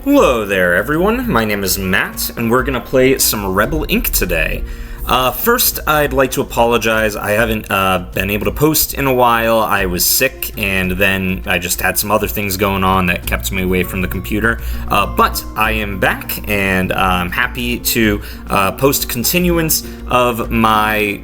Hello there, everyone. My name is Matt, and we're going to play some Rebel Inc. today. First, I'd like to apologize. I haven't been able to post in a while. I was sick, and then I just had some other things going on that kept me away from the computer. But I am back, and I'm happy to post continuance of my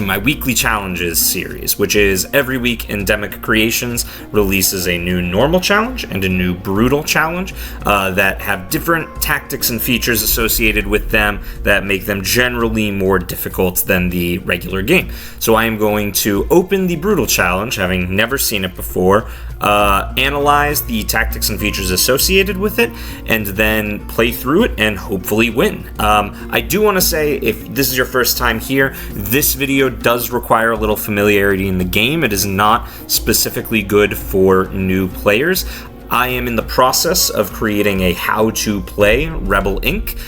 my weekly challenges series, which is every week Ndemic Creations releases a new normal challenge and a new brutal challenge that have different tactics and features associated with them that make them generally more difficult than the regular game. So I am going to open the brutal challenge, having never seen it before, analyze the tactics and features associated with it, and then play through it and hopefully win. I do want to say, if this is your first time here, this video does require a little familiarity in the game. It is not specifically good for new players. I am in the process of creating a How to Play Rebel Inc.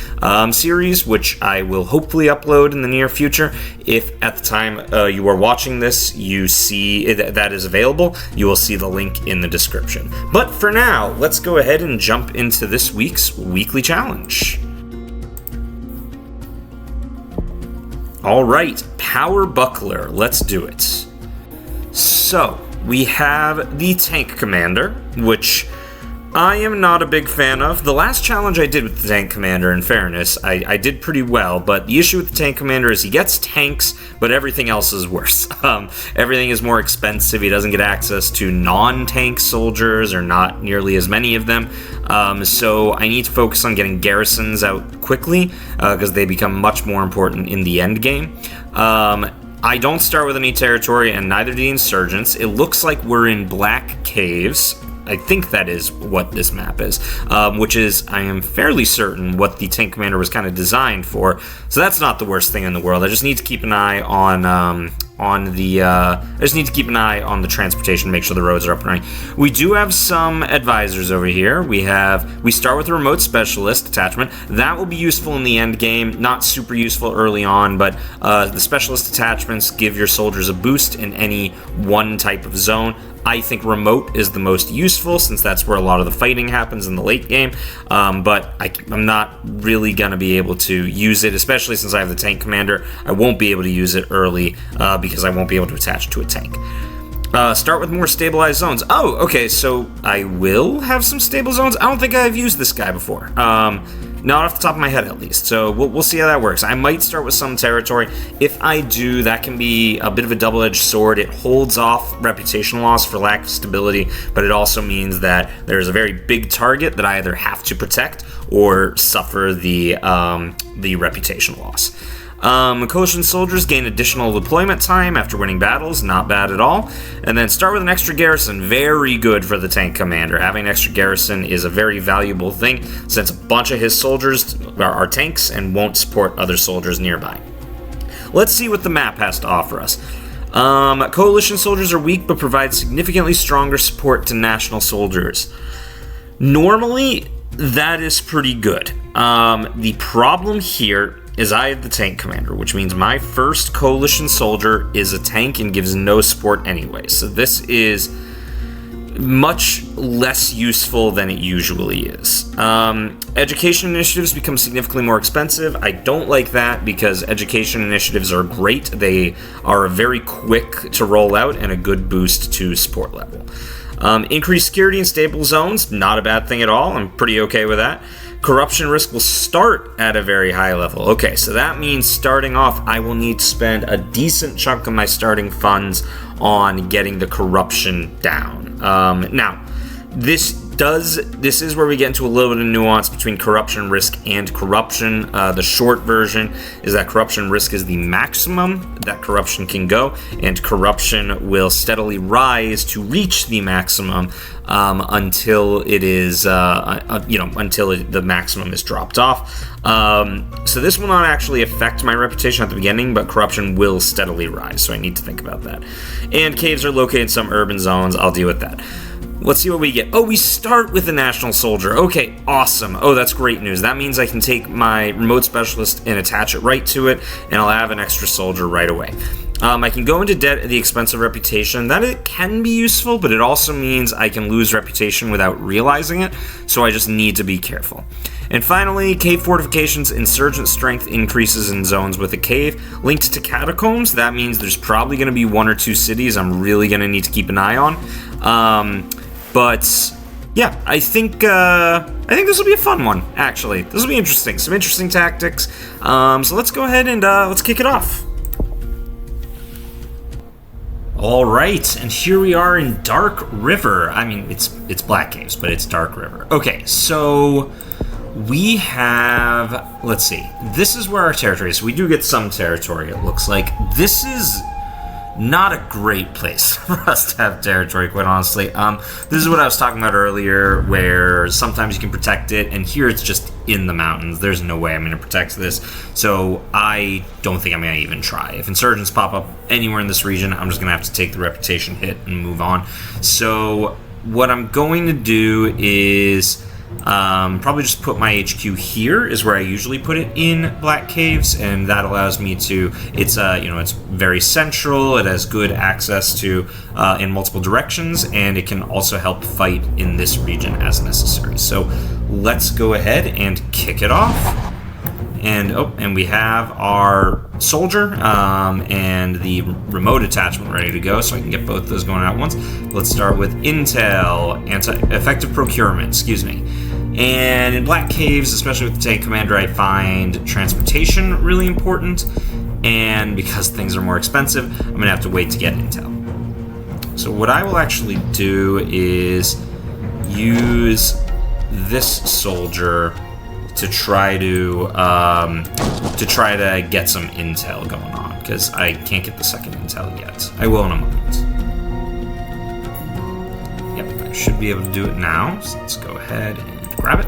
Series, which I will hopefully upload in the near future. If at the time you are watching this, you see that is available, you will see the link in the description. But for now, let's go ahead and jump into this week's weekly challenge. Alright, Power Buckler, let's do it. So, we have the Tank Commander, which I am not a big fan of. The last challenge I did with the Tank Commander, in fairness, I did pretty well, but the issue with the Tank Commander is he gets tanks, but everything else is worse. Everything is more expensive. He doesn't get access to non-tank soldiers, or not nearly as many of them, so I need to focus on getting garrisons out quickly, because they become much more important in the end game. I don't start with any territory, and neither do the insurgents. It looks like we're in Black Caves. I think that is what this map is, which is, I am fairly certain, what the Tank Commander was kind of designed for. So that's not the worst thing in the world. I just need to keep an eye on the transportation, make sure the roads are up and running. We do have some advisors over here. We start with a remote specialist attachment. That will be useful in the end game, not super useful early on, but the specialist attachments give your soldiers a boost in any one type of zone. I think remote is the most useful, since that's where a lot of the fighting happens in the late game, but I'm not really going to be able to use it, especially since I have the Tank Commander. I won't be able to use it early because I won't be able to attach it to a tank. Start with more stabilized zones. Oh, okay, so I will have some stable zones. I don't think I've used this guy before. Not off the top of my head, at least. So we'll see how that works. I might start with some territory. If I do, that can be a bit of a double-edged sword. It holds off reputation loss for lack of stability, but it also means that there's a very big target that I either have to protect or suffer the reputation loss. Coalition soldiers gain additional deployment time after winning battles, not bad at all. And then start with an extra garrison, very good for the Tank Commander. Having an extra garrison is a very valuable thing, since a bunch of his soldiers are tanks and won't support other soldiers nearby. Let's see what the map has to offer us. Coalition soldiers are weak, but provide significantly stronger support to national soldiers. Normally, that is pretty good. The problem here is I have the Tank Commander, which means my first Coalition soldier is a tank and gives no support anyway. So this is much less useful than it usually is. Education initiatives become significantly more expensive. I don't like that, because education initiatives are great. They are very quick to roll out and a good boost to support level. Increased security in stable zones, not a bad thing at all. I'm pretty okay with that. Corruption risk will start at a very high level. Okay, so that means starting off, I will need to spend a decent chunk of my starting funds on getting the corruption down. Now, this is where we get into a little bit of nuance between corruption risk and corruption. The short version is that corruption risk is the maximum that corruption can go, and corruption will steadily rise to reach the maximum until it is, the maximum is dropped off. So this will not actually affect my reputation at the beginning, but corruption will steadily rise, so I need to think about that. And caves are located in some urban zones. I'll deal with that. Let's see what we get. Oh, we start with a national soldier. Okay, awesome. Oh, that's great news. That means I can take my remote specialist and attach it right to it, and I'll have an extra soldier right away. I can go into debt at the expense of reputation. That it can be useful, but it also means I can lose reputation without realizing it, so I just need to be careful. And finally, cave fortifications, insurgent strength increases in zones with a cave. Linked to catacombs, that means there's probably going to be 1 or 2 cities I'm really going to need to keep an eye on. But yeah, I think this will be a fun one, actually. This will be interesting. Some interesting tactics. So let's go ahead and let's kick it off. All right, and here we are in Dark River. I mean, it's Black Caves, but it's Dark River. Okay, so we have, let's see, this is where our territory is. We do get some territory, it looks like. This is not a great place for us to have territory, quite honestly. This is what I was talking about earlier, where sometimes you can protect it, and here it's just in the mountains. There's no way I'm going to protect this, so I don't think I'm going to even try. If insurgents pop up anywhere in this region, I'm just going to have to take the reputation hit and move on. So what I'm going to do is probably just put my HQ here, is where I usually put it in Black Caves, and that allows me to, it's it's very central, it has good access to in multiple directions, and it can also help fight in this region as necessary. So let's go ahead and kick it off. And we have our soldier and the remote attachment ready to go, so I can get both those going at once. Let's start with intel, effective procurement, excuse me. And in Black Caves, especially with the tank commander, I find transportation really important. And because things are more expensive, I'm gonna have to wait to get intel. So what I will actually do is use this soldier to try to get some intel going on, because I can't get the second intel yet. I will in a moment. Yep, I should be able to do it now. So let's go ahead and grab it.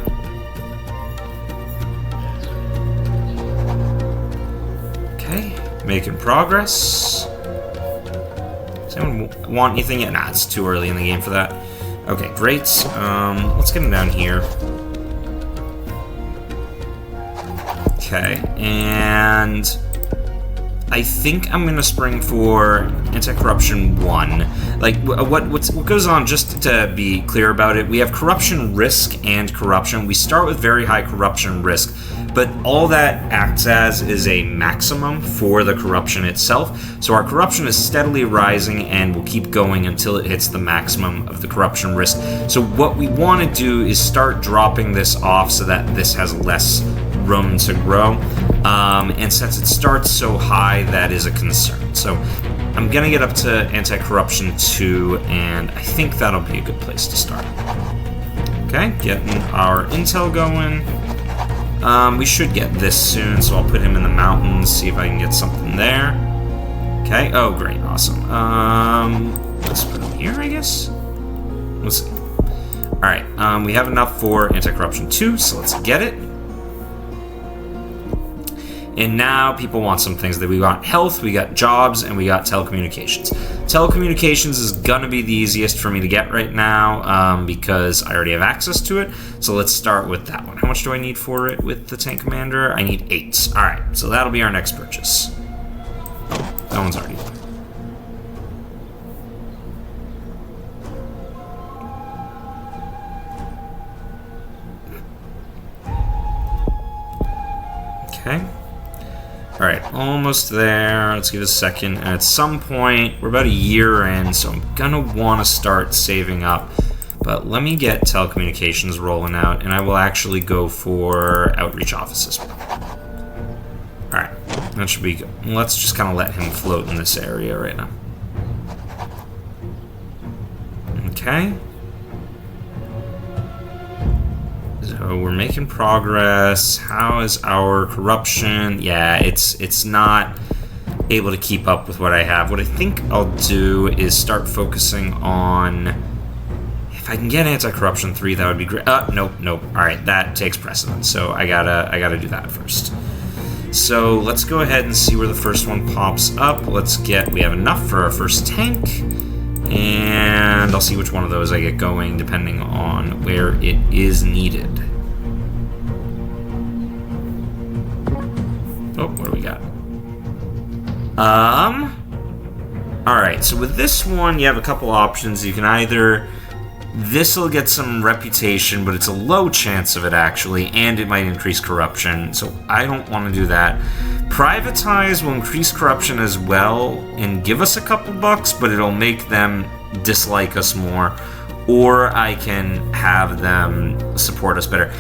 Okay, making progress. Does anyone want anything yet? Nah, it's too early in the game for that. Okay, great. Let's get him down here. Okay, and I think I'm gonna spring for anti-corruption 1. Like, what goes on, just to be clear about it, we have corruption risk and corruption. We start with very high corruption risk, but all that acts as is a maximum for the corruption itself. So our corruption is steadily rising and will keep going until it hits the maximum of the corruption risk. So what we want to do is start dropping this off so that this has less room to grow, and since it starts so high, that is a concern. So I'm gonna get up to anti-corruption 2, and I think that'll be a good place to start. Okay, getting our intel going. We should get this soon, so I'll put him in the mountains, see if I can get something there. Okay, oh great, awesome. Let's put him here, I guess. Let's see. Alright, we have enough for anti-corruption 2, so let's get it. And now people want some things that we got: health, we got jobs, and we got telecommunications. Telecommunications is gonna be the easiest for me to get right now because I already have access to it. So let's start with that one. How much do I need for it with the tank commander? I need 8. All right, so that'll be our next purchase. Oh, that one's already done. Okay. Alright, almost there. Let's give it a second. And at some point, we're about a year in, so I'm gonna want to start saving up. But let me get telecommunications rolling out, and I will actually go for outreach offices. Alright, that should be good. Let's just kind of let him float in this area right now. Okay. So we're making progress. How is our corruption? Yeah, it's not able to keep up with what I have. What I think I'll do is start focusing on, if I can get anti-corruption 3, that would be great. Nope. All right, that takes precedence. So I gotta do that first. So let's go ahead and see where the first one pops up. We have enough for our first tank. And I'll see which one of those I get going depending on where it is needed. Oh, what do we got? Alright, so with this one, you have a couple options. You can either... This will get some reputation, but it's a low chance of it, actually, and it might increase corruption, so I don't want to do that. Privatize will increase corruption as well and give us a couple bucks, but it'll make them dislike us more. Or I can have them support us better.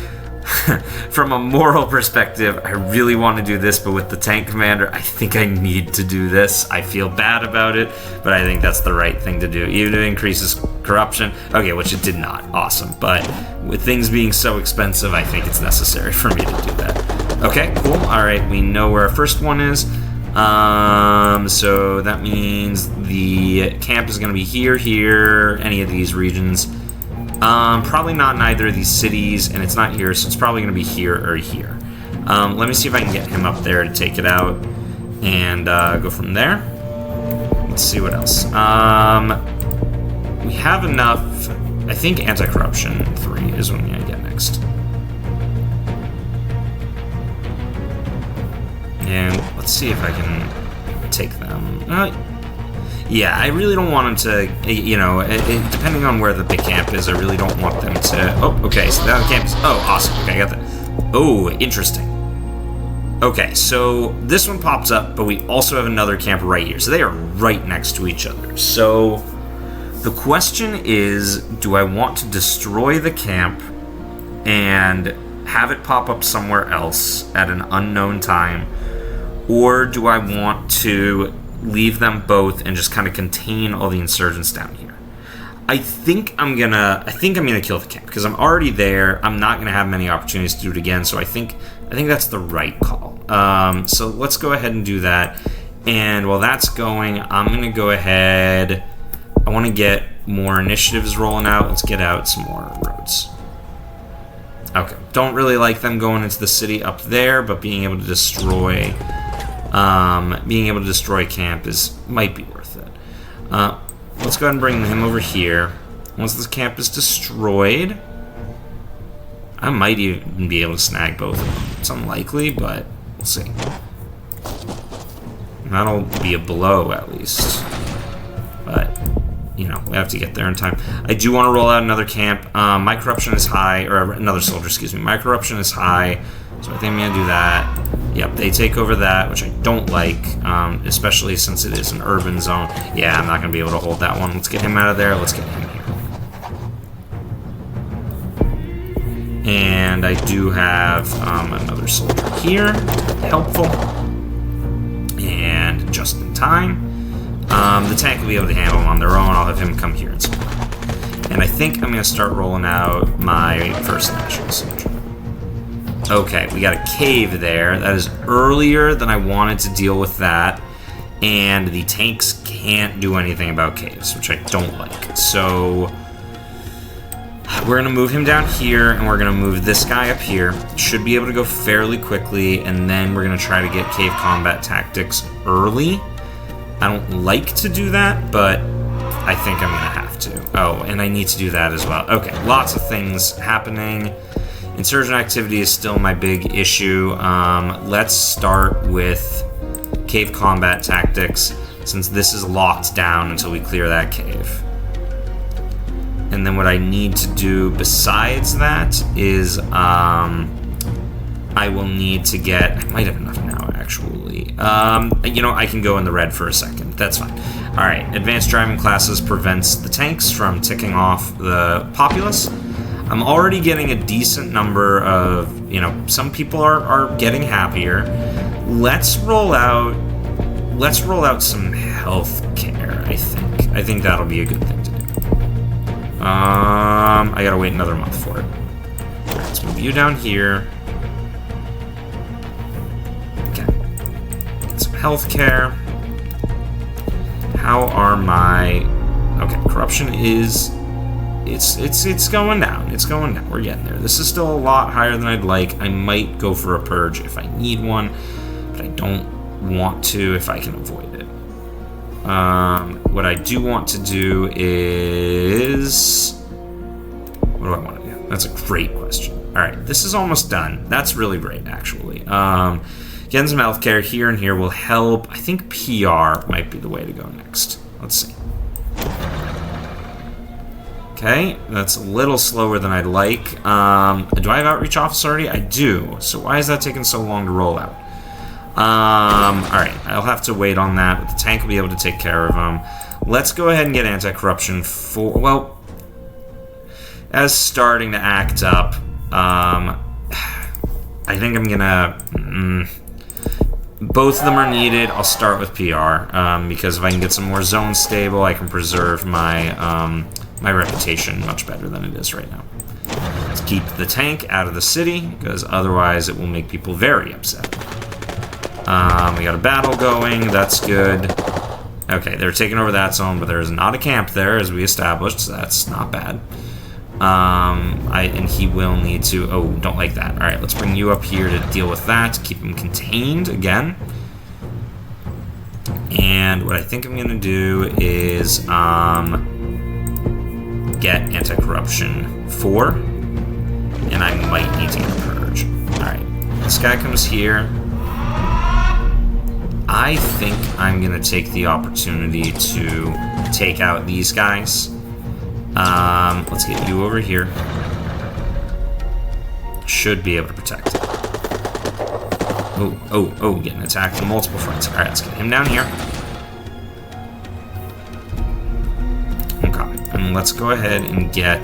From a moral perspective, I really want to do this, but with the tank commander, I think I need to do this. I feel bad about it, but I think that's the right thing to do. Even if it increases corruption, okay, which it did not, awesome. But with things being so expensive, I think it's necessary for me to do that. Okay, cool. All right, we know where our first one is. So that means the camp is going to be here, any of these regions. Probably not in either of these cities, and it's not here, so it's probably going to be here or here. Let me see if I can get him up there to take it out and go from there. Let's see what else. We have enough. I think anti-corruption 3 is what I'm going to get next. And let's see if I can take them. Yeah, I really don't want them to, you know, depending on where the big camp is, I really don't want them to... Oh, okay, so that camp is... Oh, awesome. Okay, I got that. Oh, interesting. Okay, so this one pops up, but we also have another camp right here. So they are right next to each other. So the question is, do I want to destroy the camp and have it pop up somewhere else at an unknown time? Or do I want to leave them both and just kind of contain all the insurgents down here? I think I'm gonna kill the camp because I'm already there. I'm not gonna have many opportunities to do it again, so I think that's the right call. So let's go ahead and do that. And while that's going, I'm gonna go ahead. I want to get more initiatives rolling out. Let's get out some more roads. Okay, don't really like them going into the city up there, but being able to destroy camp might be worth it. Let's go ahead and bring him over here. Once this camp is destroyed, I might even be able to snag both of them. It's unlikely, but we'll see. That'll be a blow, at least. But, you know, we have to get there in time. I do want to roll out another camp. My corruption is high, or another soldier, excuse me. My corruption is high, so I think I'm going to do that. Yep, they take over that, which I don't like, especially since it is an urban zone. Yeah, I'm not going to be able to hold that one. Let's get him out of there. Let's get him here. And I do have another soldier here. Helpful. And just in time. The tank will be able to handle them on their own. I'll have him come here and support. And I think I'm going to start rolling out my first national soldier. Okay, we got a cave there. That is earlier than I wanted to deal with that. And the tanks can't do anything about caves, which I don't like. So we're going to move him down here, and we're going to move this guy up here. Should be able to go fairly quickly, and then we're going to try to get cave combat tactics early. I don't like to do that, but I think I'm going to have to. Oh, and I need to do that as well. Okay, lots of things happening. Insurgent activity is still my big issue. Let's start with cave combat tactics, since this is locked down until we clear that cave. And then what I need to do besides that is I will need to get... I might have enough now, actually. You know, I can go in the red for a second. That's fine. All right, advanced driving classes prevents the tanks from ticking off the populace. I'm already getting a decent number of, you know, some people are getting happier. Let's roll out some health care, I think. I think that'll be a good thing to do. I gotta wait another month for it. All right, let's move you down here. Okay. Get some health care. How are my... Okay, corruption is... It's going down. It's going down. We're getting there. This is still a lot higher than I'd like. I might go for a purge if I need one, but I don't want to if I can avoid it. What I do want to do is... What do I want to do? That's a great question. All right, this is almost done. That's really great, actually. Getting some healthcare here and here will help. I think PR might be the way to go next. Let's see. Okay, that's a little slower than I'd like. Do I have Outreach Office already? I do. So why is that taking so long to roll out? Alright, I'll have to wait on that. But the tank will be able to take care of them. Let's go ahead and get anti-corruption for... Well, as starting to act up, I think I'm gonna... both of them are needed. I'll start with PR, because if I can get some more zones stable, I can preserve my... my reputation much better than it is right now. Let's keep the tank out of the city, because otherwise it will make people very upset. We got a battle going, that's good. Okay, they're taking over that zone, but there's not a camp there, as we established, so that's not bad. And he will need to... Oh, don't like that. Alright, let's bring you up here to deal with that, keep him contained again. And what I think I'm going to do is... get anti-corruption 4, and I might need to get a purge. Alright, this guy comes here. I think I'm gonna take the opportunity to take out these guys. Let's get you over here. Should be able to protect it. Oh, getting attacked from multiple fronts. Alright, let's get him down here. And let's go ahead and get,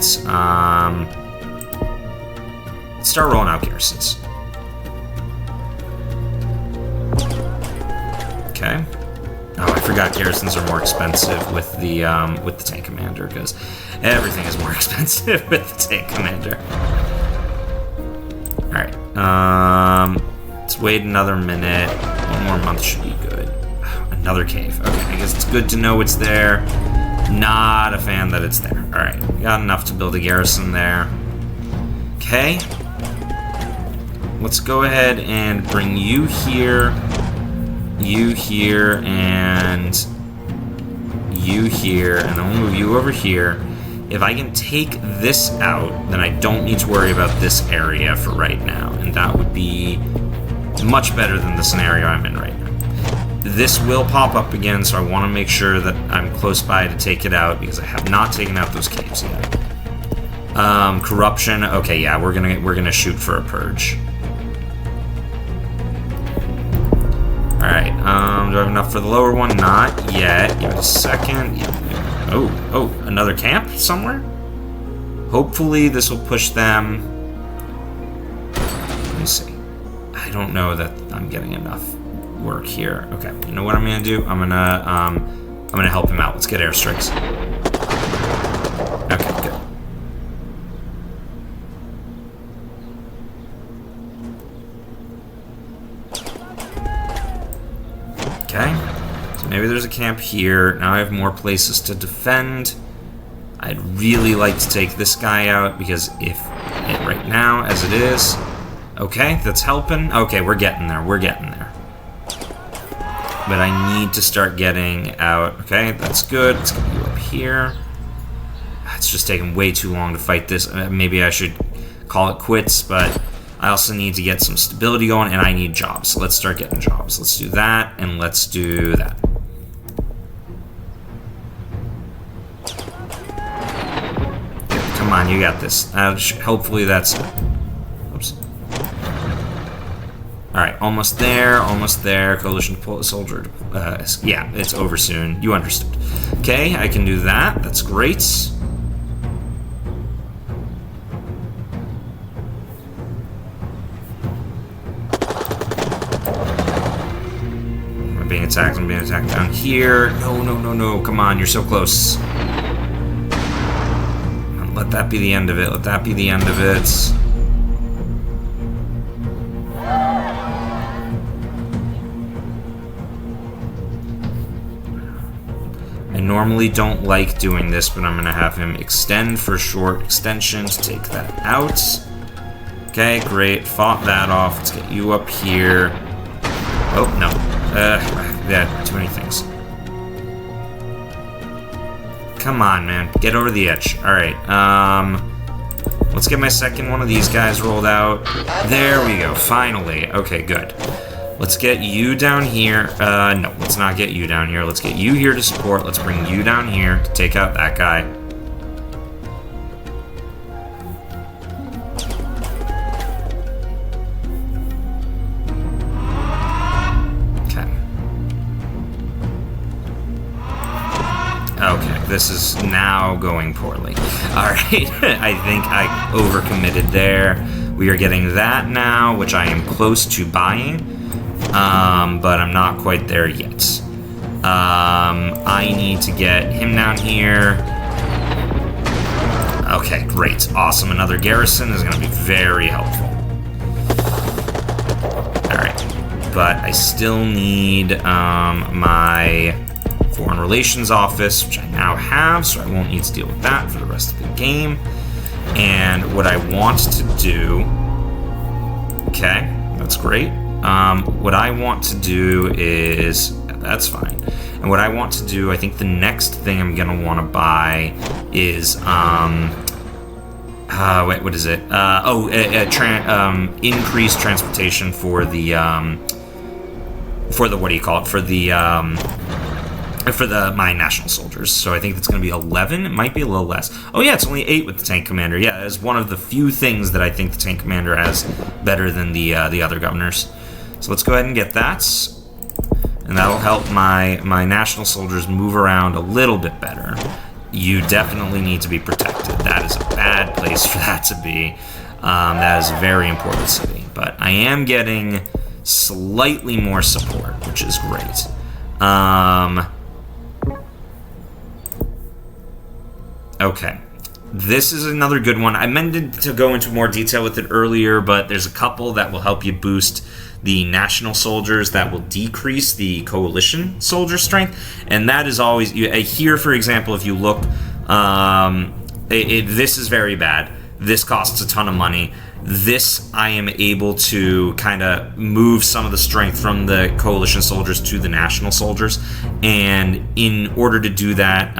let's start rolling out garrisons. Okay. Oh, I forgot garrisons are more expensive with the tank commander, because everything is more expensive with the tank commander. Alright, let's wait another minute. 1 more month should be good. Another cave. Okay, I guess it's good to know it's there. Not a fan that it's there. Alright, got enough to build a garrison there. Okay. Let's go ahead and bring you here, and you here, and then we'll move you over here. If I can take this out, then I don't need to worry about this area for right now, and that would be much better than the scenario I'm in right now. This will pop up again, so I want to make sure that I'm close by to take it out, because I have not taken out those caves yet. Corruption. Okay, yeah, we're gonna shoot for a purge. All right. Do I have enough for the lower one? Not yet. Give it a second. Yeah. Oh, another camp somewhere. Hopefully, this will push them. Let me see. I don't know that I'm getting enough work here. Okay, you know what I'm gonna do? I'm gonna help him out. Let's get airstrikes. Okay, good. Okay, so maybe there's a camp here. Now I have more places to defend. I'd really like to take this guy out, because right now, as it is... Okay, that's helping. Okay, we're getting there. But I need to start getting out. Okay, that's good. Let's get you up here. It's just taking way too long to fight this. Maybe I should call it quits, but I also need to get some stability going, and I need jobs. So let's start getting jobs. Let's do that, and let's do that. Come on, you got this. Hopefully that's it. Oops. Alright, almost there. Coalition soldier. Yeah, it's over soon. You understood. Okay, I can do that. That's great. I'm being attacked down here. No. Come on, you're so close. Let that be the end of it. I normally don't like doing this, but I'm going to have him extend for short extension to take that out. Okay, great. Fought that off. Let's get you up here. Oh, no. Yeah, too many things. Come on, man. Get over the edge. Alright, let's get my second one of these guys rolled out. There we go, finally. Okay, good. Let's get you down here. No, let's not get you down here. Let's get you here to support. Let's bring you down here to take out that guy. Okay, this is now going poorly. All right, I think I overcommitted there. We are getting that now, which I am close to buying, but I'm not quite there yet. I need to get him down here. Okay, great, awesome. Another garrison is going to be very helpful. All right, but I still need my Foreign Relations Office, which I now have, so I won't need to deal with that for the rest of the game. And what I want to do... Okay, that's great. What I want to do is... That's fine. And what I want to do, I think the next thing I'm going to want to buy is... wait, what is it? Increased transportation for the... what do you call it? For my national soldiers. So I think it's going to be 11. It might be a little less. Oh yeah, it's only 8 with the tank commander. Yeah, that is one of the few things that I think the tank commander has better than the other governors. So let's go ahead and get that, and that'll help my national soldiers move around a little bit better. You definitely need to be protected. That is a bad place for that to be. That is a very important city. But I am getting slightly more support, which is great. Okay, this is another good one. I meant to go into more detail with it earlier, but there's a couple that will help you boost the national soldiers that will decrease the coalition soldier strength, and that is always... Here, for example, if you look, this is very bad. This costs a ton of money. This, I am able to kind of move some of the strength from the coalition soldiers to the national soldiers, and in order to do that,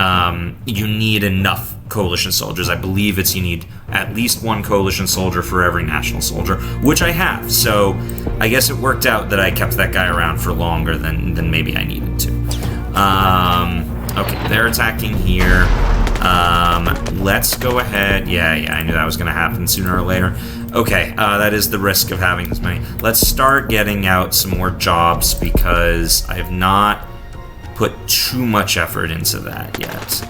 you need enough coalition soldiers. I believe you need at least 1 coalition soldier for every national soldier, which I have, so I guess it worked out that I kept that guy around for longer than maybe I needed to. Okay, they're attacking here. Let's go ahead. Yeah, I knew that was going to happen sooner or later. Okay, that is the risk of having this many. Let's start getting out some more jobs, because I have not put too much effort into that yet.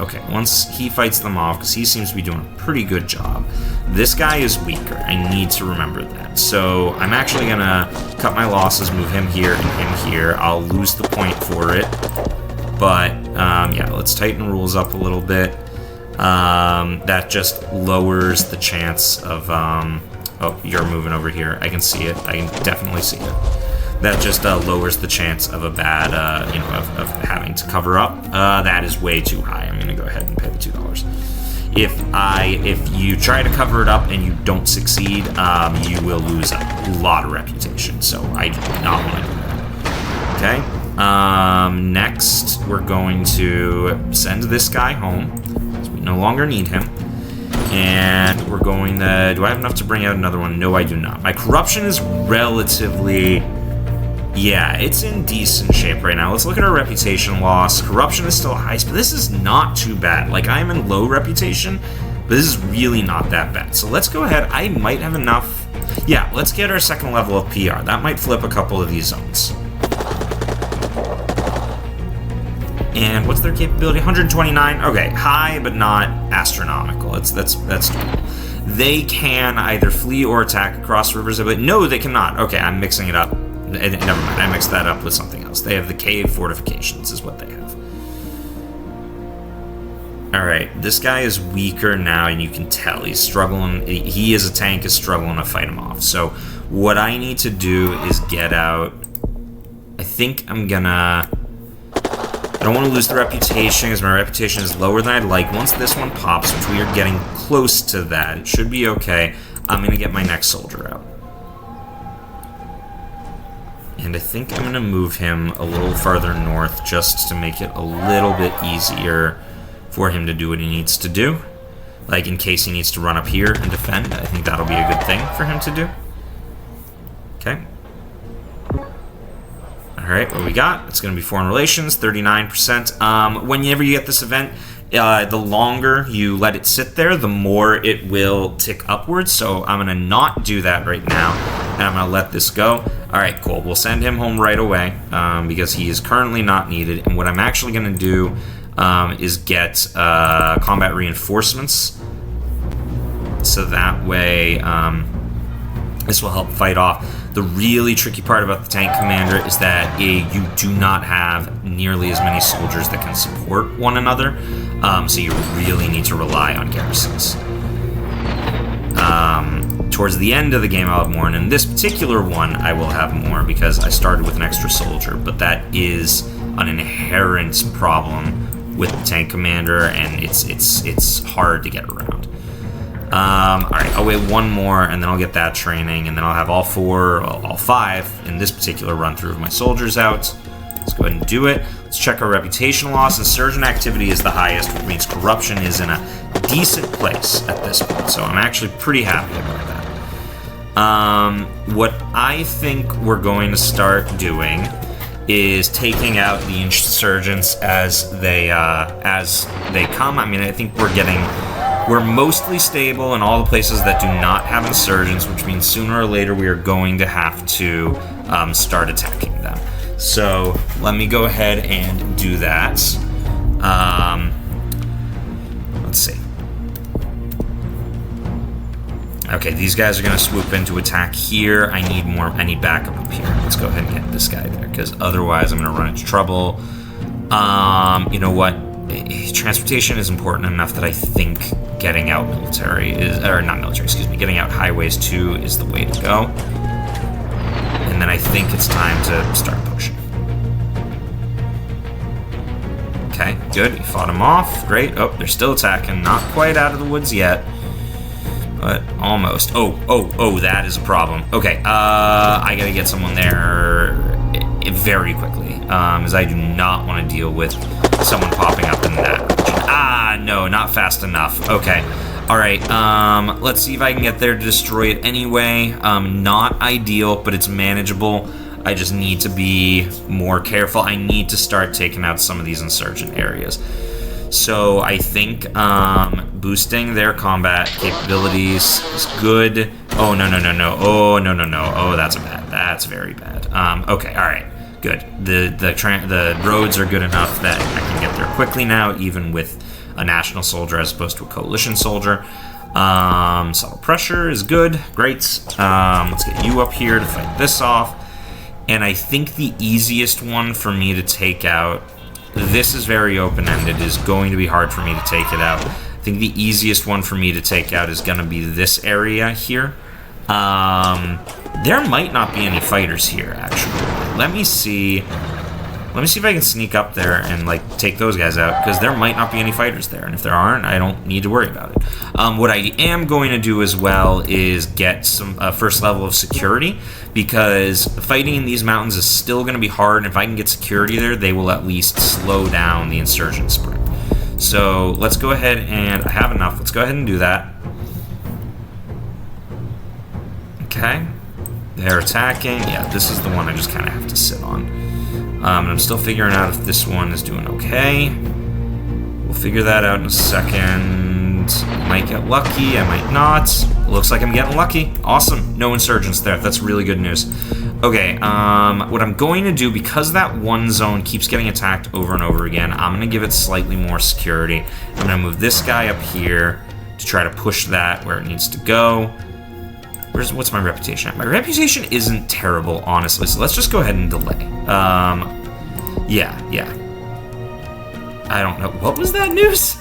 Okay, once he fights them off, because he seems to be doing a pretty good job. This guy is weaker. I need to remember that. So I'm actually going to cut my losses, move him here and him here. I'll lose the point for it. But, yeah, let's tighten rules up a little bit. That just lowers the chance of... oh, you're moving over here. I can see it. I can definitely see it. That just lowers the chance of a bad, of having to cover up. That is way too high. I'm going to go ahead and pay the $2. If you try to cover it up and you don't succeed, you will lose a lot of reputation. So I do not want to do that. Okay. Next, we're going to send this guy home, because we no longer need him. And we're going to... Do I have enough to bring out another one? No, I do not. My corruption is relatively... Yeah, it's in decent shape right now. Let's look at our reputation loss. Corruption is still high, but this is not too bad. Like, I'm in low reputation, but this is really not that bad. So let's go ahead. I might have enough. Yeah, let's get our second level of PR. That might flip a couple of these zones. And what's their capability? 129. Okay, high, but not astronomical. That's they can either flee or attack across rivers. But no, they cannot. Okay, I'm mixing it up. Never mind, I mixed that up with something else. They have the cave fortifications is what they have. Alright, this guy is weaker now, and you can tell he's struggling. He as a tank is struggling to fight him off. So what I need to do is get out... I think I'm gonna... I don't want to lose the reputation, because my reputation is lower than I'd like. Once this one pops, which we are getting close to that, it should be okay. I'm gonna get my next soldier out. And I think I'm going to move him a little farther north just to make it a little bit easier for him to do what he needs to do. Like, in case he needs to run up here and defend, I think that'll be a good thing for him to do. Okay. All right, what we got? It's going to be foreign relations, 39%. Whenever you get this event, the longer you let it sit there, the more it will tick upwards. So I'm going to not do that right now, and I'm going to let this go. All right, cool. We'll send him home right away because he is currently not needed. And what I'm actually going to do is get combat reinforcements. So that way, this will help fight off. The really tricky part about the tank commander is that you do not have nearly as many soldiers that can support one another, so you really need to rely on garrisons. Towards the end of the game I'll have more, and in this particular one I will have more because I started with an extra soldier, but that is an inherent problem with the tank commander, and it's hard to get around. Alright, I'll wait one more, and then I'll get that training, and then I'll have all 5 in this particular run-through of my soldiers out. Let's go ahead and do it. Let's check our reputation loss. Insurgent activity is the highest, which means corruption is in a decent place at this point, so I'm actually pretty happy about that. What I think we're going to start doing is taking out the insurgents as they come. I mean, I think we're mostly stable in all the places that do not have insurgents, which means sooner or later we are going to have to start attacking them. So let me go ahead and do that. Let's see. Okay, these guys are going to swoop in to attack here. I need backup up here. Let's go ahead and get this guy there, because otherwise I'm going to run into trouble. You know what? Transportation is important enough that I think getting out getting out highways 2 is the way to go. And then I think it's time to start pushing. Okay, good. You fought them off. Great. Oh, they're still attacking. Not quite out of the woods yet, but almost. Oh, that is a problem. Okay, I gotta get someone there very quickly, as I do not want to deal with someone popping up in that region. Ah, no, not fast enough. Okay. All right, let's see if I can get there to destroy it anyway. Not ideal, but it's manageable. I just need to be more careful. I need to start taking out some of these insurgent areas. So I think boosting their combat capabilities is good. Oh, no. Oh, no. Oh, that's very bad. Okay, all right. Good. The roads are good enough that I can get there quickly now, even with a national soldier as opposed to a coalition soldier. Subtle pressure is good. Great. Let's get you up here to fight this off. And I think the easiest one for me to take out, this is very open-ended, is going to be hard for me to take it out. I think the easiest one for me to take out is going to be this area here. There might not be any fighters here, actually. Let me see if I can sneak up there and take those guys out, because there might not be any fighters there, and if there aren't, I don't need to worry about it. What I am going to do as well is get some first level of security, because fighting in these mountains is still going to be hard, and if I can get security there, they will at least slow down the insurgent sprint. So let's go ahead, and I have enough. Let's go ahead and do that. Okay. They're attacking. Yeah, this is the one I just kind of have to sit on. And I'm still figuring out if this one is doing okay. We'll figure that out in a second. Might get lucky, I might not. Looks like I'm getting lucky. Awesome. No insurgents there. That's really good news. Okay, what I'm going to do, because that one zone keeps getting attacked over and over again, I'm going to give it slightly more security. I'm going to move this guy up here to try to push that where it needs to go. What's my reputation at? My reputation isn't terrible, honestly, so let's just go ahead and delay. Yeah. I don't know. What was that news?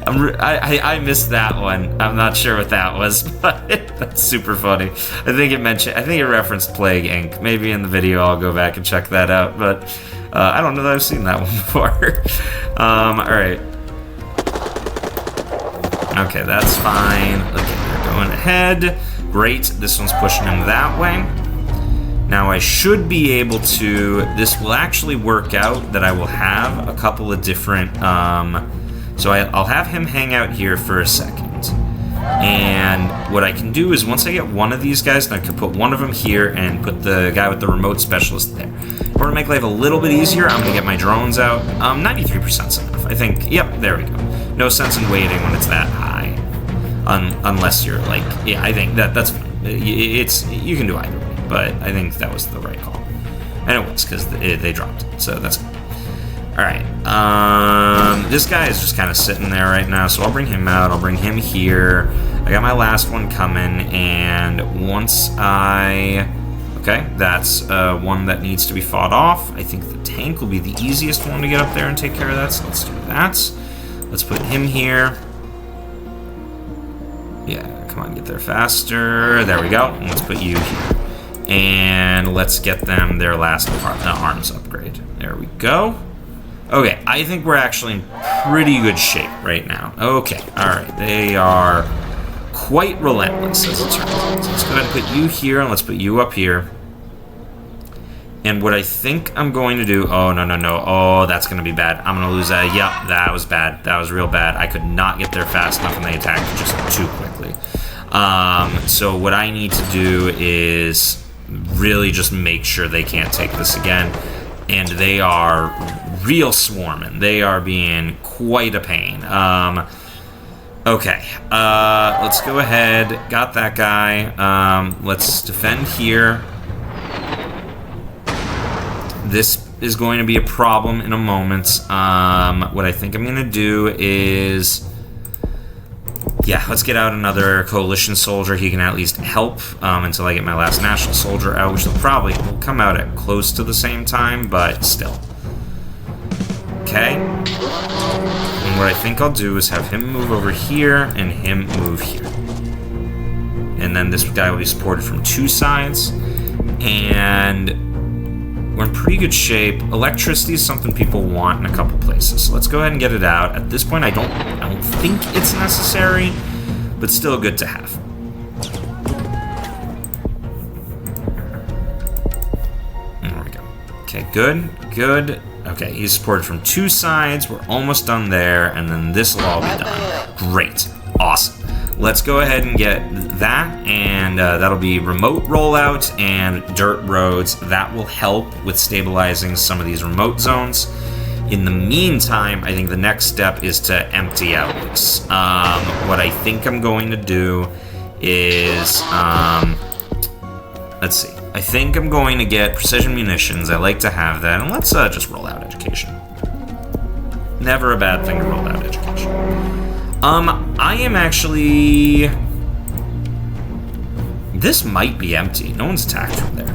I missed that one. I'm not sure what that was, but that's super funny. I think it referenced Plague Inc. Maybe in the video I'll go back and check that out, but I don't know that I've seen that one before. Alright. Okay, that's fine. Okay, they're going ahead. Great, this one's pushing him that way. Now I should be able to, this will actually work out that I will have a couple of different, so I'll have him hang out here for a second. And what I can do is once I get one of these guys, then I can put one of them here and put the guy with the remote specialist there. In order to make life a little bit easier, I'm going to get my drones out. 93%'s enough. I think, yep, there we go. No sense in waiting when it's that high. Unless you're like, yeah, I think that's fine. You can do either way, but I think that was the right call. And it was, because they dropped it, so that's good. Alright, this guy is just kind of sitting there right now, so I'll bring him out, I'll bring him here. I got my last one coming, and once okay, that's one that needs to be fought off. I think the tank will be the easiest one to get up there and take care of that, so let's do that. Let's put him here. Yeah, come on, get there faster. There we go, and let's put you here. And let's get them their last arms upgrade. There we go. Okay, I think we're actually in pretty good shape right now. Okay, alright, they are quite relentless as it turns out. So let's go ahead and put you here, and let's put you up here. And what I think I'm going to do... Oh, no. Oh, that's going to be bad. I'm going to lose that. Yep, that was bad. That was real bad. I could not get there fast enough, and they attacked just too quickly. So what I need to do is really just make sure they can't take this again. And they are real swarming. They are being quite a pain. Okay, let's go ahead. Got that guy. Let's defend here. This is going to be a problem in a moment. What I think I'm going to do is... Yeah, let's get out another coalition soldier. He can at least help until I get my last national soldier out, which will come out at close to the same time, but still. Okay. And what I think I'll do is have him move over here and him move here. And then this guy will be supported from two sides. And we're in pretty good shape. Electricity is something people want in a couple places. So let's go ahead and get it out. At this point, I don't think it's necessary, but still good to have. There we go. Okay, good. Okay, he's supported from two sides. We're almost done there, and then this will all be done. Great. Awesome. Let's go ahead and get that, and that'll be remote rollout and dirt roads. That will help with stabilizing some of these remote zones. In the meantime, I think the next step is to empty out this. What I think I'm going to do is, let's see. I think I'm going to get precision munitions. I like to have that, and let's just roll out education. Never a bad thing to roll out education. I am actually... This might be empty. No one's attacked from there.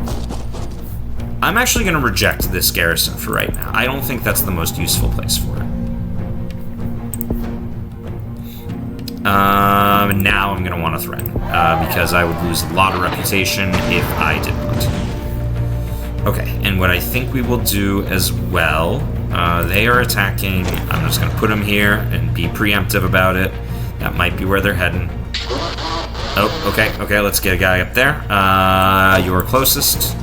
I'm actually going to reject this garrison for right now. I don't think that's the most useful place for it. Now I'm going to want to threaten, because I would lose a lot of reputation if I did not. Okay, and what I think we will do as well, they are attacking. I'm just going to put them here and be preemptive about it. That might be where they're heading. Oh, okay, let's get a guy up there. You are closest.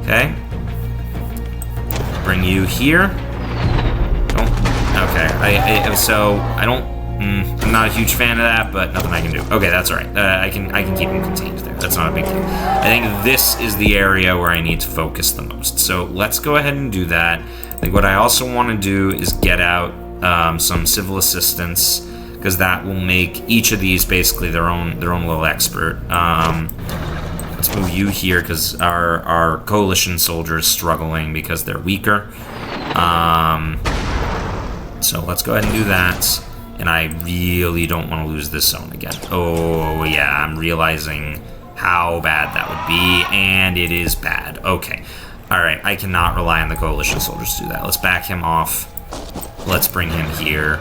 Okay. Bring you here. Oh, okay. So I don't. I'm not a huge fan of that, but nothing I can do. Okay, that's all right. I can keep him contained there. That's not a big deal. I think this is the area where I need to focus the most. So let's go ahead and do that. I think what I also want to do is get out some civil assistance, because that will make each of these basically their own little expert. Let's move you here because our coalition soldier is struggling because they're weaker. So let's go ahead and do that. And I really don't want to lose this zone again. Oh, yeah, I'm realizing how bad that would be, and it is bad. Okay. All right, I cannot rely on the coalition soldiers to do that. Let's back him off. Let's bring him here.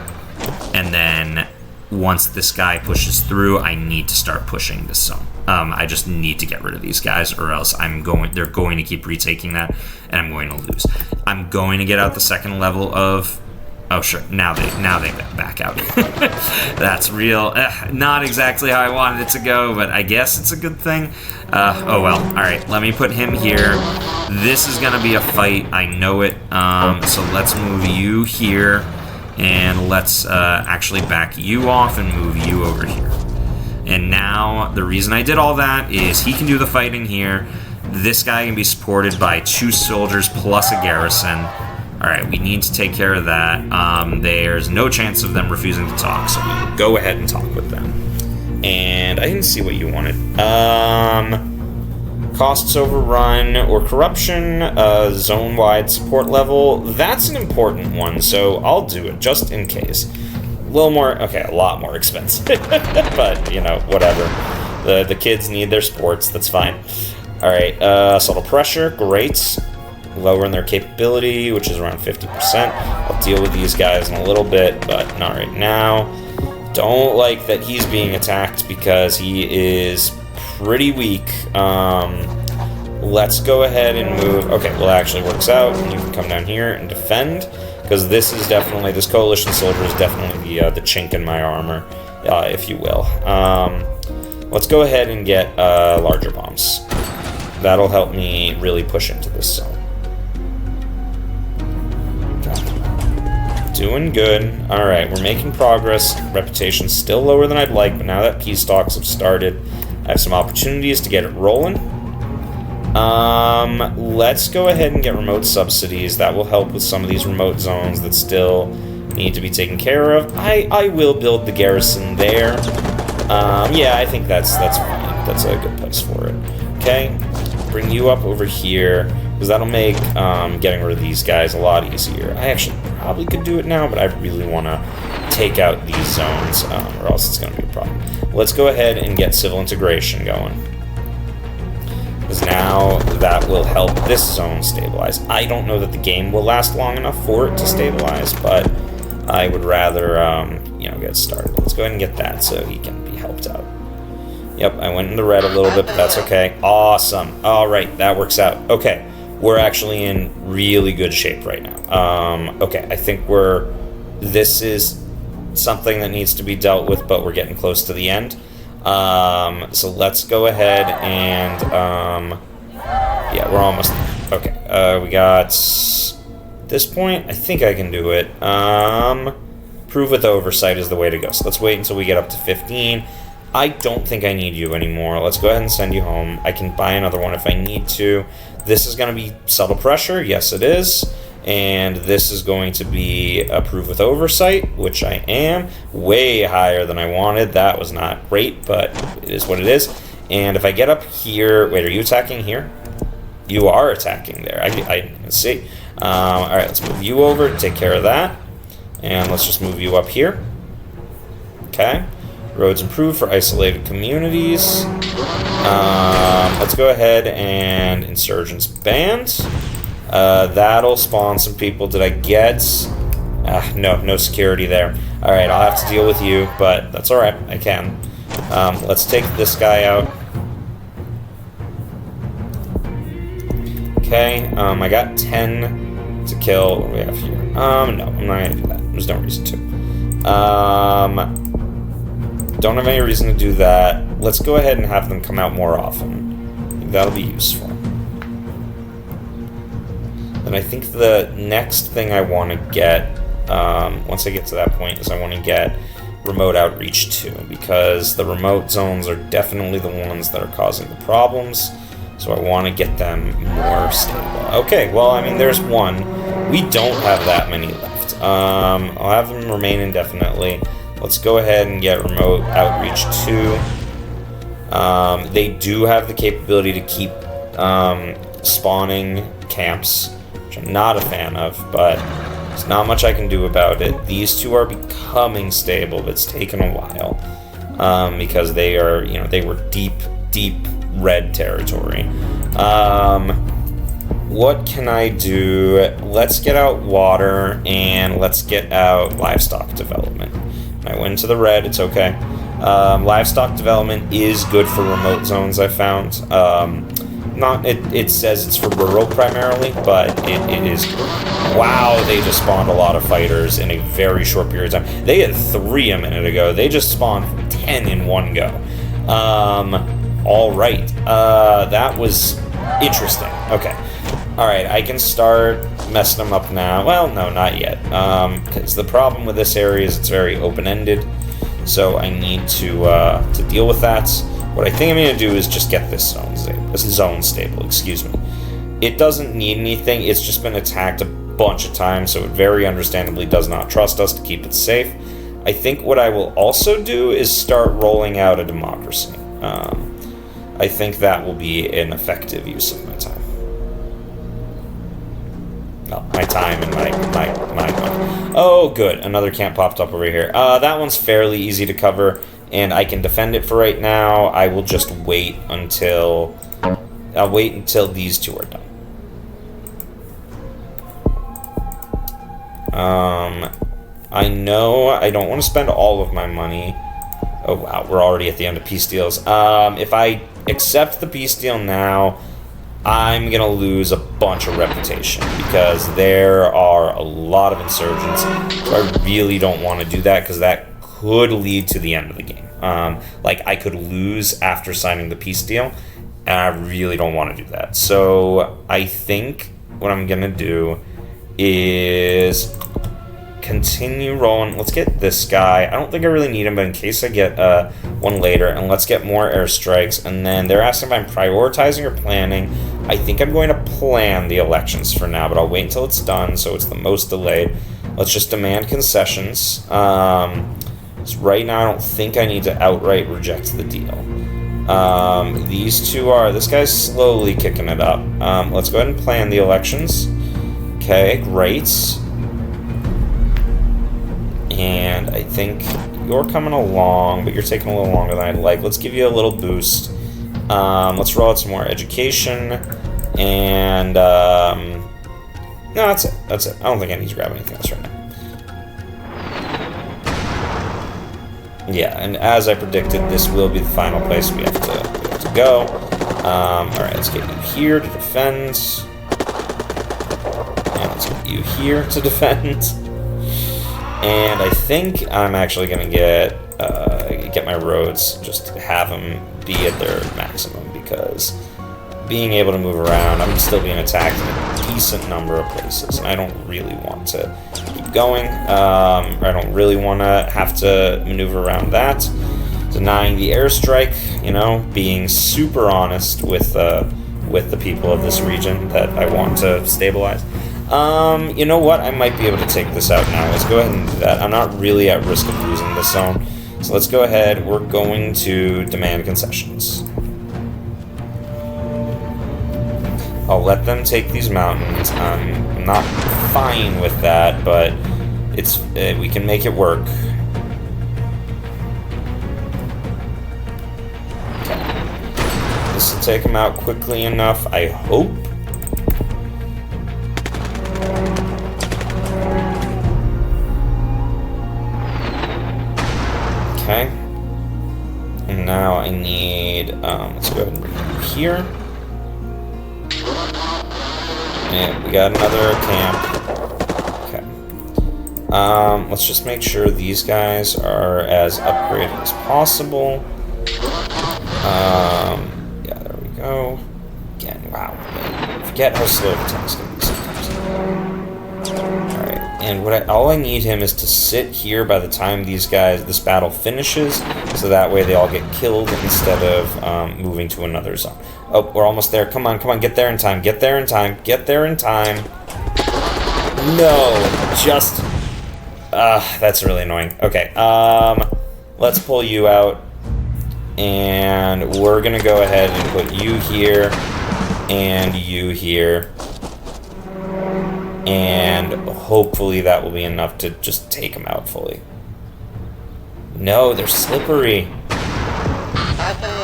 And then once this guy pushes through, I need to start pushing this zone. I just need to get rid of these guys, or else they're going to keep retaking that, and I'm going to lose. I'm going to get out the second level of... Oh, sure. Now they back out. That's real. Not exactly how I wanted it to go, but I guess it's a good thing. Oh, well. All right. Let me put him here. This is going to be a fight. I know it. So let's move you here, and let's actually back you off and move you over here. And now the reason I did all that is he can do the fighting here. This guy can be supported by 2 soldiers plus a garrison. Alright, we need to take care of that. There's no chance of them refusing to talk, so we will go ahead and talk with them. And I didn't see what you wanted. Costs overrun or corruption, zone-wide support level. That's an important one, so I'll do it just in case. A little more, okay, a lot more expensive, but, you know, whatever. The kids need their sports, that's fine. Alright, subtle pressure, great. Lowering their capability, which is around 50%. I'll deal with these guys in a little bit, but not right now. Don't like that he's being attacked because he is pretty weak. Let's go ahead and move. Okay, well, it actually works out. You can come down here and defend, because this coalition soldier is definitely the chink in my armor, if you will. Let's go ahead and get larger bombs. That'll help me really push into this zone. Doing good. Alright, we're making progress. Reputation's still lower than I'd like, but now that peace talks have started, I have some opportunities to get it rolling. Let's go ahead and get remote subsidies. That will help with some of these remote zones that still need to be taken care of. I will build the garrison there. Yeah, I think that's fine. That's a good place for it. Okay, bring you up over here, because that'll make getting rid of these guys a lot easier. I actually probably could do it now, but I really want to take out these zones, or else it's going to be a problem. Let's go ahead and get civil integration going, because now that will help this zone stabilize. I don't know that the game will last long enough for it to stabilize, but I would rather, get started. Let's go ahead and get that so he can be helped out. Yep, I went in the red a little bit, but that's okay. Awesome. All right, that works out. Okay, we're actually in really good shape right now. Okay, I think this is something that needs to be dealt with, but we're getting close to the end. So let's go ahead and, yeah, we're almost there. Okay, we got this point. I think I can do it. Prove with oversight is the way to go. So let's wait until we get up to 15. I don't think I need you anymore. Let's go ahead and send you home. I can buy another one if I need to. This is going to be subtle pressure. Yes, it is. And this is going to be approved with oversight, which I am. Way higher than I wanted. That was not great, but it is what it is. And if I get up here... Wait, are you attacking here? You are attacking there. Let's see. All right, let's move you over. Take care of that. And let's just move you up here. Okay. Roads improved for isolated communities. Let's go ahead and insurgents banned. That'll spawn some people. Did I get... no security there. Alright, I'll have to deal with you, but that's alright. I can. Let's take this guy out. Okay, I got 10 to kill. What do we have here? No, I'm not going to do that. There's no reason to. Don't have any reason to do that. Let's go ahead and have them come out more often. I think that'll be useful. Then I think the next thing I want to get, once I get to that point, is I want to get remote outreach too, because the remote zones are definitely the ones that are causing the problems, so I want to get them more stable. Okay, well, I mean, there's one. We don't have that many left. I'll have them remain indefinitely. Let's go ahead and get remote outreach 2. They do have the capability to keep spawning camps, which I'm not a fan of, but there's not much I can do about it. These two are becoming stable, but it's taken a while because they are, they were deep red territory. What can I do? Let's get out water and let's get out livestock development. I went into the red, it's okay. Livestock development is good for remote zones, I found. It says it's for rural primarily, but it is good. Wow, they just spawned a lot of fighters in a very short period of time. They had 3 a minute ago. They just spawned 10 in one go. Alright, that was interesting. Okay. Alright, I can start messing them up now. Well, no, not yet. Because the problem with this area is it's very open-ended. so I need to deal with that. What I think I'm going to do is just get this zone stable. Excuse me. It doesn't need anything. It's just been attacked a bunch of times, so it very understandably does not trust us to keep it safe. I think what I will also do is start rolling out a democracy. I think that will be an effective use of my time. No, my time and my money. Oh, good. Another camp popped up over here. That one's fairly easy to cover, and I can defend it for right now. I will just wait until... I'll wait until these two are done. I know I don't want to spend all of my money. Oh, wow, we're already at the end of peace deals. If I accept the peace deal now, I'm going to lose a bunch of reputation because there are a lot of insurgents. So I really don't want to do that because that could lead to the end of the game. Like, I could lose after signing the peace deal, and I really don't want to do that. So I think what I'm going to do is continue rolling. Let's get this guy. I don't think I really need him, but in case I get one later, and let's get more airstrikes. And then they're asking if I'm prioritizing or planning. I think I'm going to plan the elections for now, but I'll wait until it's done, so it's the most delayed. Let's just demand concessions. So right now, I don't think I need to outright reject the deal. These two are... This guy's slowly kicking it up. Let's go ahead and plan the elections. Okay, great. And I think you're coming along, but you're taking a little longer than I'd like. Let's give you a little boost. Let's roll out some more education. And, no, that's it. That's it. I don't think I need to grab anything else right now. Yeah, and as I predicted, this will be the final place we have to go. Alright, let's get you here to defend. And let's get you here to defend. And I think I'm actually going to get my roads, just have them be at their maximum, because being able to move around, I'm still being attacked in a decent number of places, and I don't really want to keep going. I don't really want to have to maneuver around that. Denying the airstrike, you know, being super honest with the people of this region that I want to stabilize. You know what? I might be able to take this out now. Let's go ahead and do that. I'm not really at risk of losing this zone. So let's go ahead. We're going to demand concessions. I'll let them take these mountains. I'm not fine with that, but it's we can make it work. Okay. This will take them out quickly enough, I hope. Okay, and now I need, let's go ahead and bring you here. And we got another camp. Okay. Let's just make sure these guys are as upgraded as possible. Yeah, there we go. Again, wow. I forget how slow the tanks can be sometimes. Alright, and all I need him is to sit here by the time this battle finishes, so that way they all get killed instead of moving to another zone. Oh, we're almost there. Come on, get there in time, get there in time, get there in time. No, just... that's really annoying. Okay, let's pull you out, and we're gonna go ahead and put you here, and you here. And hopefully that will be enough to just take them out fully. No, they're slippery.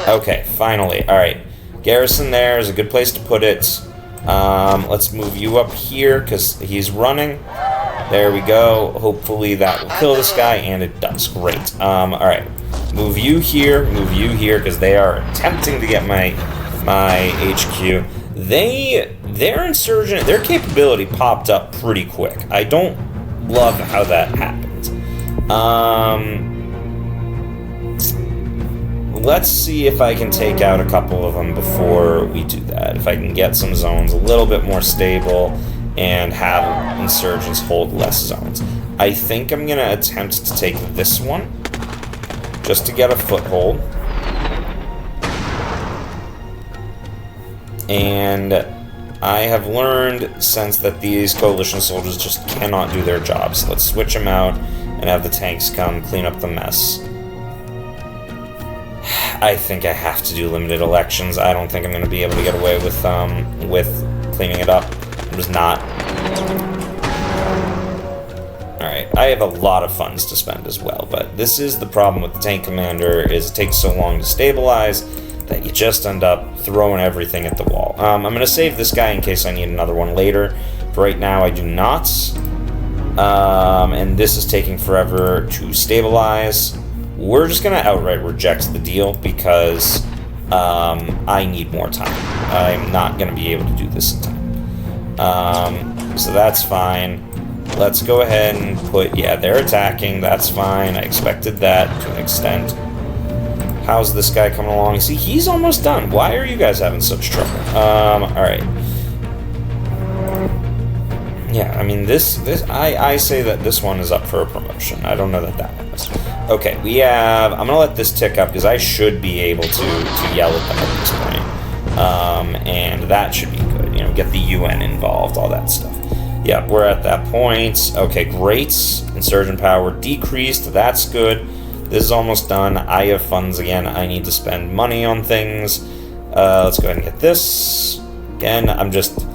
Okay, finally. Alright. Garrison there is a good place to put it. Let's move you up here because he's running. There we go. Hopefully that will kill this guy, and it does. Great. Alright. Move you here because they are attempting to get my HQ. Their capability popped up pretty quick. I don't love how that happened. Let's see if I can take out a couple of them before we do that. If I can get some zones a little bit more stable and have insurgents hold less zones. I think I'm going to attempt to take this one. just to get a foothold. And I have learned since that these coalition soldiers just cannot do their jobs. Let's switch them out and have the tanks come clean up the mess. I think I have to do limited elections. I don't think I'm going to be able to get away with cleaning it up. I'm just not. Alright, I have a lot of funds to spend as well, but this is the problem with the tank commander, is it takes so long to stabilize that you just end up throwing everything at the wall. I'm going to save this guy in case I need another one later. For right now, I do not. And this is taking forever to stabilize. We're just going to outright reject the deal because I need more time. I'm not going to be able to do this in time. So that's fine. Let's go ahead and put, yeah, they're attacking. That's fine. I expected that to an extent. How's this guy coming along? See, he's almost done. Why are you guys having such trouble? Alright. Yeah, I mean, I say that this one is up for a promotion. I don't know that that one is. Okay, we have, I'm gonna let this tick up because I should be able to yell at them at this point. And that should be good. You know, get the UN involved, all that stuff. Yeah, we're at that point. Okay, great. Insurgent power decreased. That's good. This is almost done. I have funds again. I need to spend money on things. Let's go ahead and get this. Again, I'm just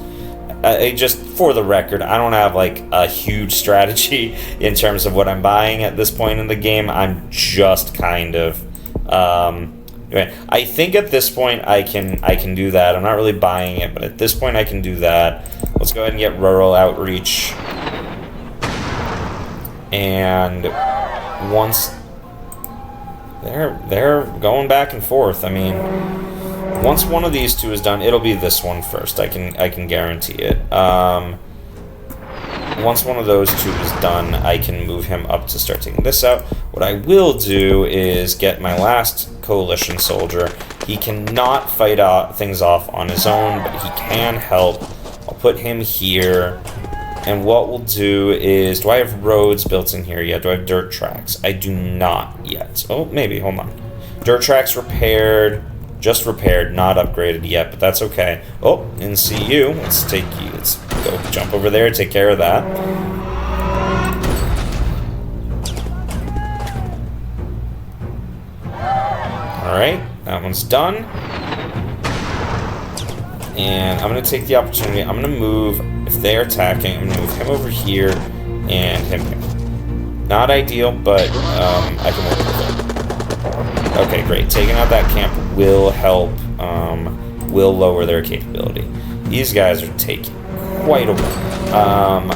for the record, I don't have like a huge strategy in terms of what I'm buying at this point in the game. I'm just kind of, I think at this point I can do that. I'm not really buying it, but at this point I can do that. Let's go ahead and get rural outreach. And once they're going back and forth. I mean, once one of these two is done, it'll be this one first. I can guarantee it. Once one of those two is done, I can move him up to start taking this out. What I will do is get my last coalition soldier. He cannot fight things off on his own, but he can help. I'll put him here. And what we'll do is, do I have roads built in here yet? Do I have dirt tracks? I do not yet. Oh, maybe, hold on. Dirt tracks repaired, just repaired, not upgraded yet, but that's okay. Oh, and see you. Let's go jump over there, take care of that. Alright, that one's done. And I'm going to take the opportunity, I'm going to move, if they're attacking, I'm going to move him over here and him here. Not ideal, but I can work with it. Okay, great. Taking out that camp will help, will lower their capability. These guys are taking quite a while.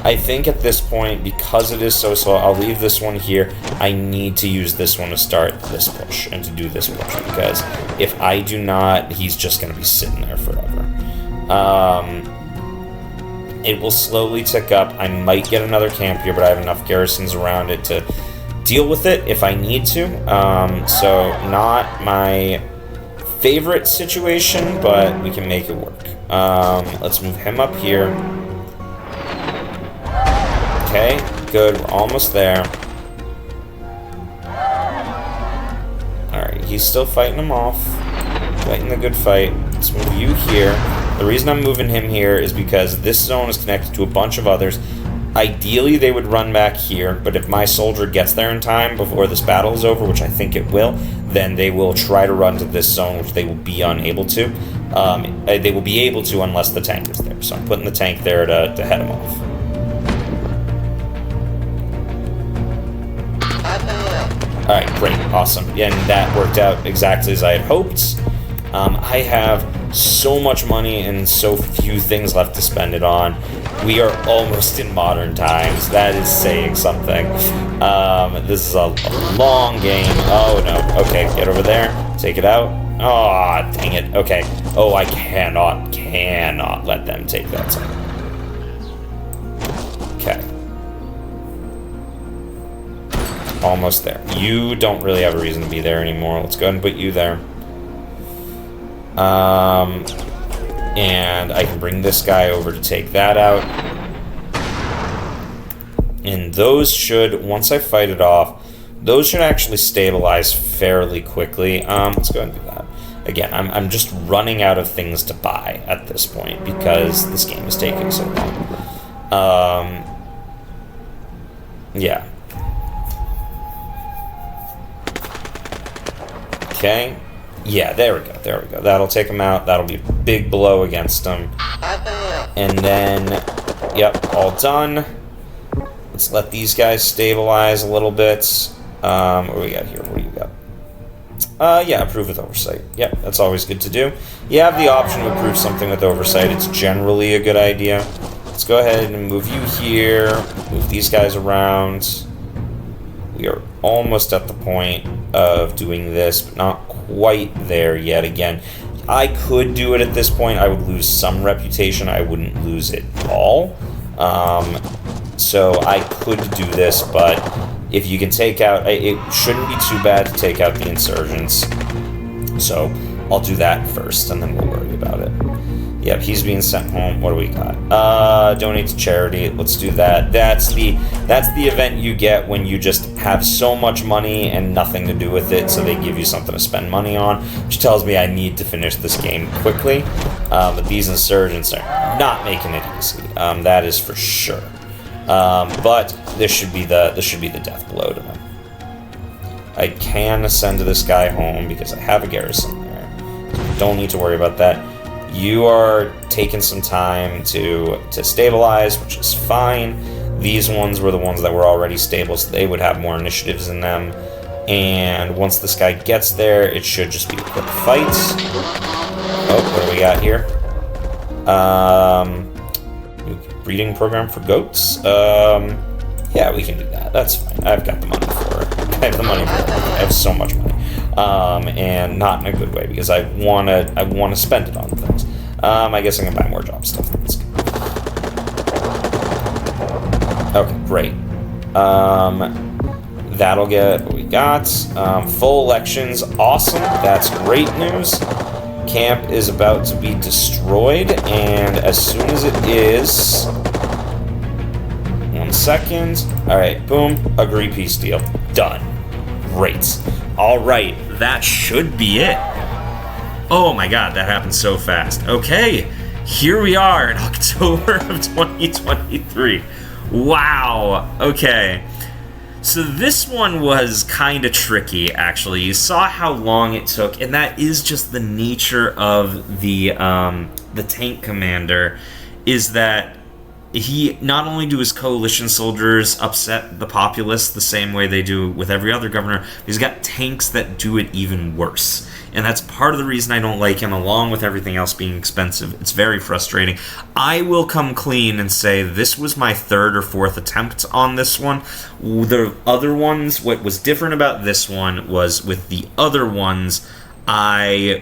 I think at this point, because it is so slow, I'll leave this one here. I need to use this one to start this push and to do this push, because if I do not, he's just going to be sitting there forever. It will slowly tick up. I might get another camp here, but I have enough garrisons around it to deal with it if I need to. So not my favorite situation, but we can make it work. Let's move him up here. Okay, good, we're almost there. Alright, he's still fighting him off. Fighting the good fight. Let's move you here. The reason I'm moving him here is because this zone is connected to a bunch of others. Ideally, they would run back here, but if my soldier gets there in time before this battle is over, which I think it will, then they will try to run to this zone, which they will be unable to. They will be able to unless the tank is there. So I'm putting the tank there to head them off. Alright, great, awesome. And that worked out exactly as I had hoped. I have so much money and so few things left to spend it on. We are almost in modern times. That is saying something. This is a long game. Oh, no. Okay, get over there. Take it out. Oh, dang it. Okay. Oh, I cannot let them take that time. Okay. Almost there. You don't really have a reason to be there anymore. Let's go ahead and put you there. And I can bring this guy over to take that out. And those should, once I fight it off, Those should actually stabilize fairly quickly. Let's go ahead and do that. Again, I'm just running out of things to buy at this point because this game is taking so long. Yeah. Okay. Yeah, there we go. There we go. That'll take him out. That'll be a big blow against him. And then, yep, all done. Let's let these guys stabilize a little bit. What do we got here? What do you got? Yeah, approve with oversight. Yep, that's always good to do. You have the option to approve something with oversight. It's generally a good idea. Let's go ahead and move you here. Move these guys around. We are almost at the point of doing this, but not quite there yet. Again, I could do it at this point. I would lose some reputation. I wouldn't lose it all. So I could do this, but if you can take out... It shouldn't be too bad to take out the insurgents. So I'll do that first, and then we'll worry about it. Yep, he's being sent home. What do we got? Donate to charity. Let's do that. That's the event you get when you just have so much money and nothing to do with it, so they give you something to spend money on, which tells me I need to finish this game quickly. But these insurgents are not making it easy. That is for sure. But this should be the death blow to them. I can send this guy home because I have a garrison there. Don't need to worry about that. You are taking some time to stabilize, which is fine. These ones were the ones that were already stable, so they would have more initiatives in them. And once this guy gets there, it should just be a quick fight. Oh, what do we got here? New breeding program for goats. Yeah, we can do that. That's fine. I've got the money for it. I have the money for it. I have so much money. And not in a good way, because I wanna spend it on things. I guess I'm gonna buy more job stuff. That's good. Okay, great. That'll get what we got. Full elections, awesome. That's great news. Camp is about to be destroyed, and as soon as it is... 1 second. Alright, boom. Agree peace deal. Done. Great. Alright, that should be it. Oh my god, that happened so fast. Okay, here we are in October of 2023. Wow. Okay. So this one was kind of tricky, actually. You saw how long it took, and that is just the nature of the tank commander, is that he, not only do his coalition soldiers upset the populace the same way they do with every other governor, he's got tanks that do it even worse. And that's part of the reason I don't like him, along with everything else being expensive. It's very frustrating. I will come clean and say this was my 3rd or 4th attempt on this one. The other ones, what was different about this one was with the other ones, they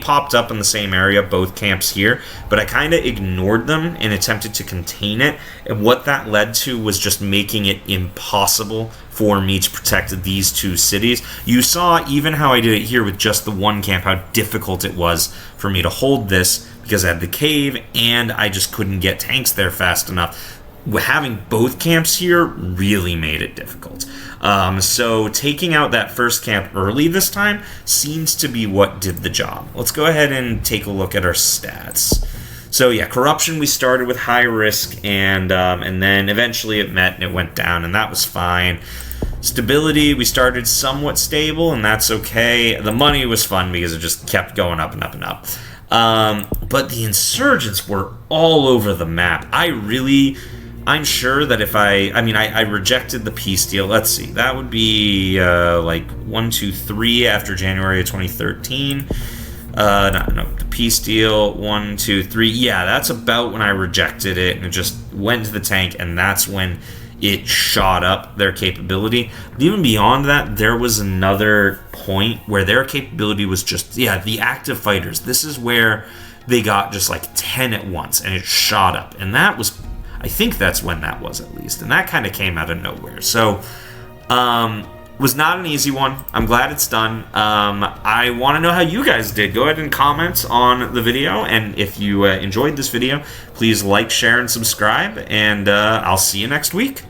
popped up in the same area, both camps here, but I kind of ignored them and attempted to contain it, and what that led to was just making it impossible for me to protect these 2 cities. You saw even how I did it here with just the one camp, how difficult it was for me to hold this, because I had the cave, and I just couldn't get tanks there fast enough. Having both camps here really made it difficult. So taking out that first camp early this time seems to be what did the job. Let's go ahead and take a look at our stats. So yeah, corruption, we started with high risk, and then eventually it met and it went down, and that was fine. Stability, we started somewhat stable, and that's okay. The money was fun because it just kept going up and up and up. But the insurgents were all over the map. I'm sure that if I rejected the peace deal. Let's see, that would be like 1, 2, 3 after January of 2013. No, the peace deal, 1, 2, 3. Yeah, that's about when I rejected it, and it just went to the tank, and that's when it shot up their capability. But even beyond that, there was another point where their capability was just, the active fighters. This is where they got just like 10 at once, and it shot up, and that was... I think that's when that was, at least. And that kind of came out of nowhere. So, was not an easy one. I'm glad it's done. I want to know how you guys did. Go ahead and comment on the video. And if you enjoyed this video, please like, share, and subscribe. And I'll see you next week.